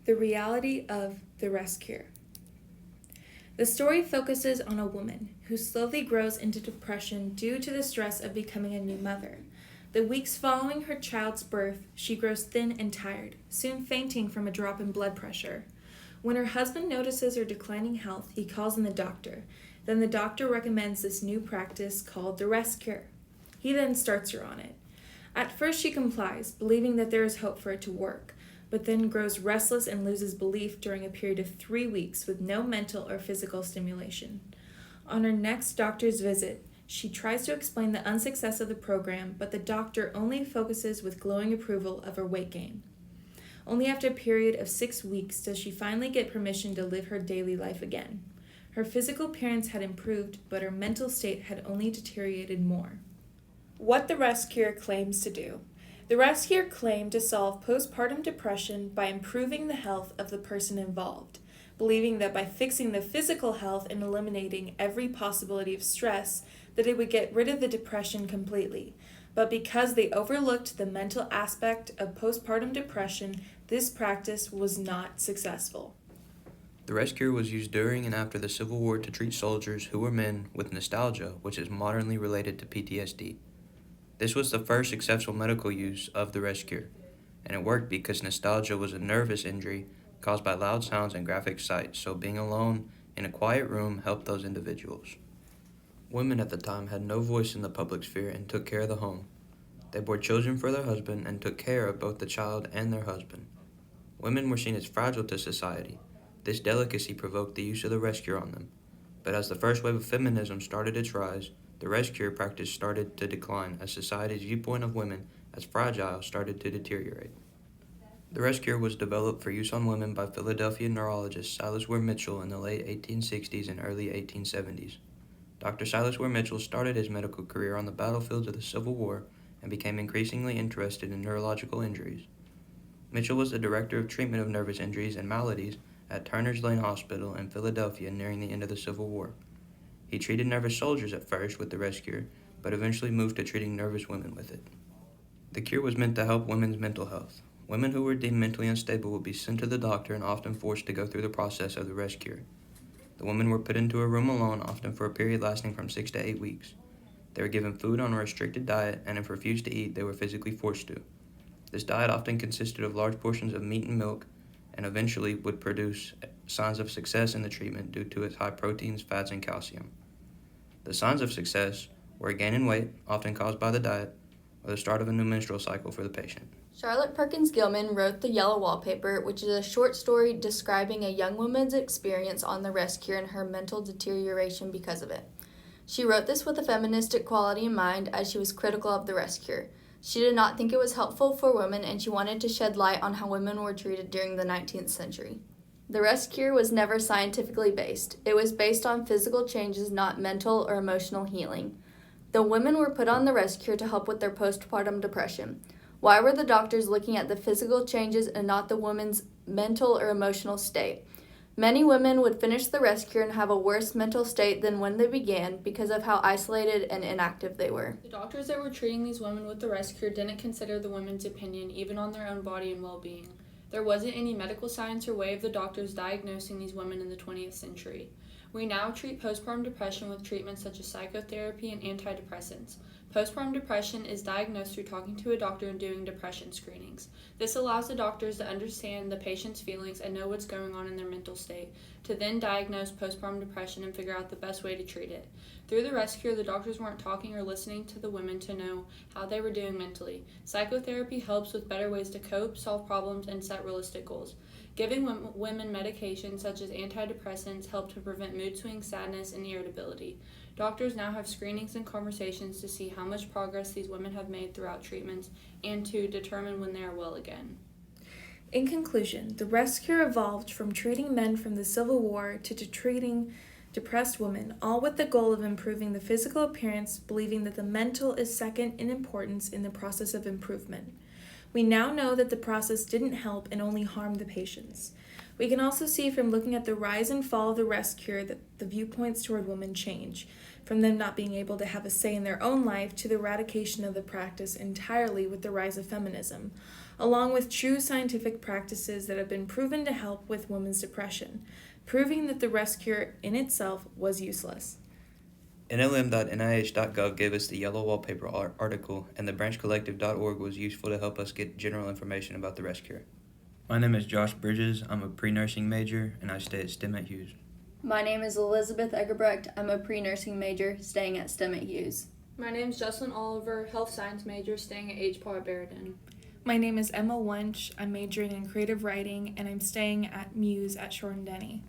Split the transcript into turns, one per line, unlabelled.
The reality of the rest cure. The story focuses on a woman who slowly grows into depression due to the stress of becoming a new mother. The weeks following her child's birth, she grows thin and tired, soon fainting from a drop in blood pressure. When her husband notices her declining health, he calls in the doctor. Then the doctor recommends this new practice called the rest cure. He then starts her on it. At first she complies, believing that there is hope for it to work, but then grows restless and loses belief during a period of 3 weeks with no mental or physical stimulation. On her next doctor's visit, she tries to explain the unsuccess of the program, but the doctor only focuses with glowing approval of her weight gain. Only after a period of 6 weeks does she finally get permission to live her daily life again. Her physical appearance had improved, but her mental state had only deteriorated more. What the rest cure claims to do. The rest cure claimed to solve postpartum depression by improving the health of the person involved, believing that by fixing the physical health and eliminating every possibility of stress, that it would get rid of the depression completely. But because they overlooked the mental aspect of postpartum depression, this practice was not successful.
The rest cure was used during and after the Civil War to treat soldiers who were men with nostalgia, which is modernly related to PTSD. This was the first successful medical use of the rest cure, and it worked because nostalgia was a nervous injury caused by loud sounds and graphic sights, so being alone in a quiet room helped those individuals. Women at the time had no voice in the public sphere and took care of the home. They bore children for their husband and took care of both the child and their husband. Women were seen as fragile to society. This delicacy provoked the use of the rest cure on them. But as the first wave of feminism started its rise, the rest cure practice started to decline as society's viewpoint of women as fragile started to deteriorate. The rest cure was developed for use on women by Philadelphia neurologist Silas Weir Mitchell in the late 1860s and early 1870s. Dr. Silas Weir Mitchell started his medical career on the battlefields of the Civil War and became increasingly interested in neurological injuries. Mitchell was the director of treatment of nervous injuries and maladies at Turner's Lane Hospital in Philadelphia nearing the end of the Civil War. He treated nervous soldiers at first with the rest cure, but eventually moved to treating nervous women with it. The cure was meant to help women's mental health. Women who were deemed mentally unstable would be sent to the doctor and often forced to go through the process of the rest cure. The women were put into a room alone, often for a period lasting from 6 to 8 weeks. They were given food on a restricted diet, and if refused to eat, they were physically forced to. This diet often consisted of large portions of meat and milk, and eventually would produce signs of success in the treatment due to its high proteins, fats, and calcium. The signs of success were a gain in weight, often caused by the diet, or the start of a new menstrual cycle for the patient.
Charlotte Perkins Gilman wrote The Yellow Wallpaper, which is a short story describing a young woman's experience on the rest cure and her mental deterioration because of it. She wrote this with a feministic quality in mind as she was critical of the rest cure. She did not think it was helpful for women, and she wanted to shed light on how women were treated during the 19th century. The rest cure was never scientifically based. It was based on physical changes, not mental or emotional healing. The women were put on the rest cure to help with their postpartum depression. Why were the doctors looking at the physical changes and not the woman's mental or emotional state? Many women would finish the rest cure and have a worse mental state than when they began because of how isolated and inactive they were.
The doctors that were treating these women with the rest cure didn't consider the women's opinion, even on their own body and well-being. There wasn't any medical science or way of the doctors diagnosing these women in the 20th century. We now treat postpartum depression with treatments such as psychotherapy and antidepressants. Postpartum depression is diagnosed through talking to a doctor and doing depression screenings. This allows the doctors to understand the patient's feelings and know what's going on in their mental state, to then diagnose postpartum depression and figure out the best way to treat it. Through the rest cure, the doctors weren't talking or listening to the women to know how they were doing mentally. Psychotherapy helps with better ways to cope, solve problems, and set realistic goals. Giving women medications such as antidepressants help to prevent mood swings, sadness, and irritability. Doctors now have screenings and conversations to see how much progress these women have made throughout treatments and to determine when they are well again.
In conclusion, the rest cure evolved from treating men from the Civil War to treating depressed women, all with the goal of improving the physical appearance, believing that the mental is second in importance in the process of improvement. We now know that the process didn't help and only harmed the patients. We can also see from looking at the rise and fall of the rest cure that the viewpoints toward women change, from them not being able to have a say in their own life to the eradication of the practice entirely with the rise of feminism, along with true scientific practices that have been proven to help with women's depression, proving that the rest cure in itself was useless.
NLM.nih.gov gave us the Yellow Wallpaper article, and the branchcollective.org was useful to help us get general information about the rest cure. My name is Josh Bridges. I'm a pre-nursing major, and I stay at STEM at Hughes.
My name is Elizabeth Eggerbrecht. I'm a pre-nursing major staying at STEM at Hughes.
My name's Jocelyn Oliver, health science major, staying at H. Paul at Barrington.
My name is Emma Wunsch. I'm majoring in creative writing, and I'm staying at Muse at Shore and Denny.